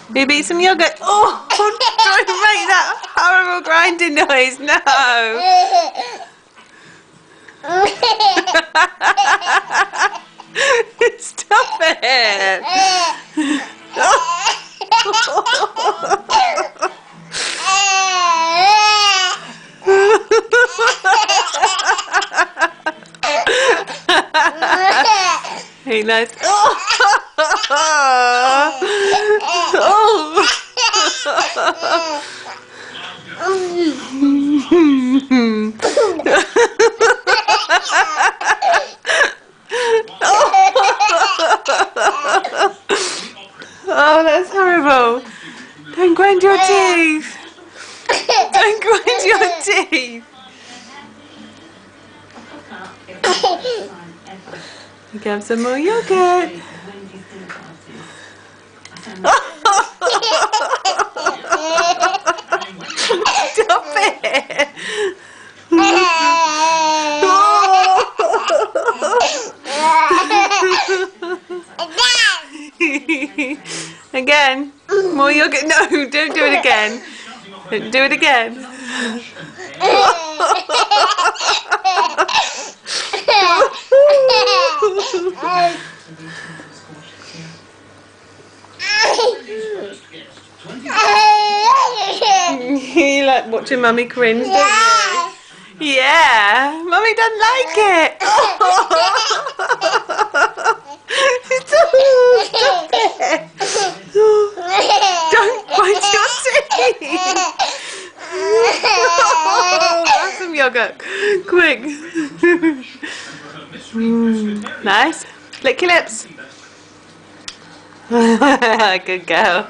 Maybe eat some yogurt. Oh, don't make that horrible grinding noise. No. Stop it. Hey, nice. Oh. Oh, that's horrible. Don't grind your teeth. Don't grind your teeth. You can have some more yogurt. Stop it. Again. More yogurt. No, don't do it again. Don't do it again. You like watching Mummy cringe, don't you? Yeah. Mummy doesn't like it. Stop it. Don't bite your teeth. Have some yogurt. Quick. Nice. Lick your lips. Good girl.